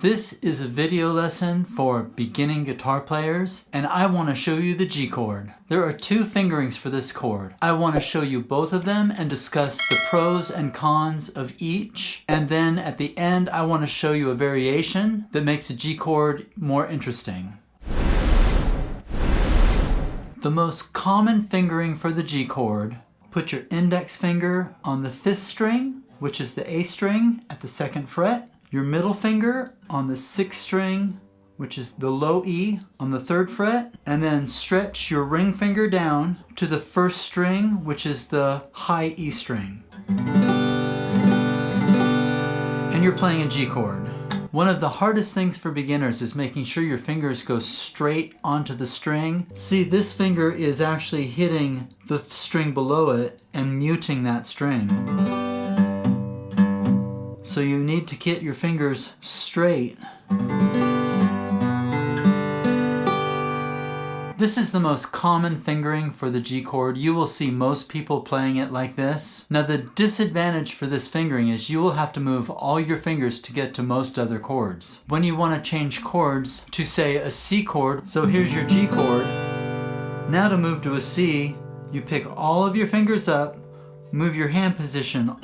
This is a video lesson for beginning guitar players, and I want to show you the G chord. There are two fingerings for this chord. I want to show you both of them and discuss the pros and cons of each. And then at the end, I want to show you a variation that makes a G chord more interesting. The most common fingering for the G chord, put your index finger on the 5th string, which is the A string at the 2nd fret. Your middle finger on the 6th string, which is the low E on the 3rd fret, and then stretch your ring finger down to the 1st string, which is the high E string. And you're playing a G chord. One of the hardest things for beginners is making sure your fingers go straight onto the string. See, this finger is actually hitting the string below it and muting that string. So you need to get your fingers straight. This is the most common fingering for the G chord. You will see most people playing it like this. Now the disadvantage for this fingering is you will have to move all your fingers to get to most other chords. When you want to change chords to say a C chord, so here's your G chord. Now to move to a C, you pick all of your fingers up, move your hand position,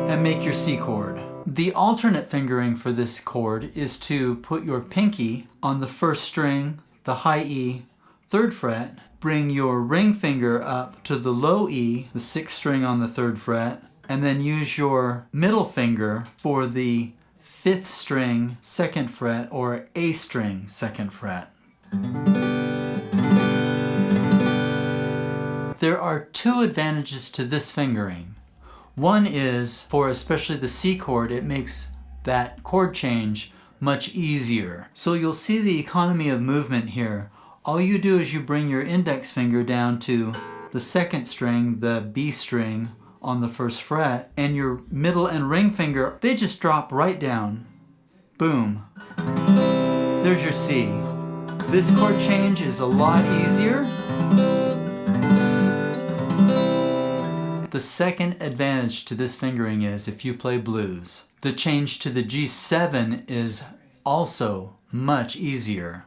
and make your C chord. The alternate fingering for this chord is to put your pinky on the 1st string, the high E, 3rd fret, bring your ring finger up to the low E, the 6th string on the 3rd fret, and then use your middle finger for the 5th string, 2nd fret, or A string, 2nd fret. There are two advantages to this fingering. One is, for especially the C chord, it makes that chord change much easier. So you'll see the economy of movement here. All you do is you bring your index finger down to the 2nd string, the B string on the 1st fret, and your middle and ring finger, they just drop right down. Boom. There's your C. This chord change is a lot easier. The second advantage to this fingering is if you play blues. The change to the G7 is also much easier.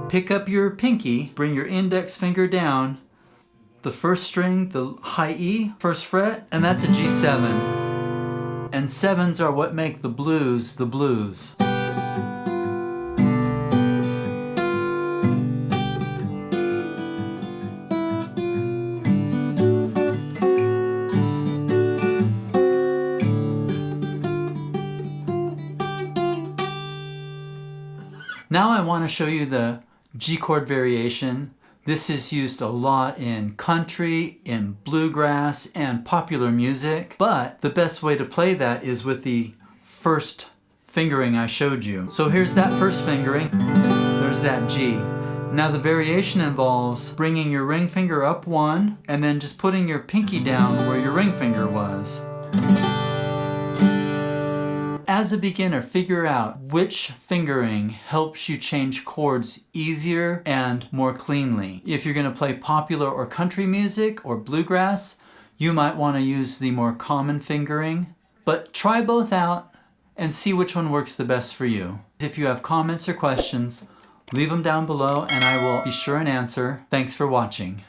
Pick up your pinky, bring your index finger down, the 1st string, the high E, 1st fret, and that's a G7. And 7s are what make the blues the blues. Now I want to show you the G chord variation. This is used a lot in country, in bluegrass, and popular music, but the best way to play that is with the first fingering I showed you. So here's that first fingering, there's that G. Now the variation involves bringing your ring finger up one, and then just putting your pinky down where your ring finger was. As a beginner, figure out which fingering helps you change chords easier and more cleanly. If you're going to play popular or country music or bluegrass, you might want to use the more common fingering. But try both out and see which one works the best for you. If you have comments or questions, leave them down below and I will be sure and answer. Thanks for watching.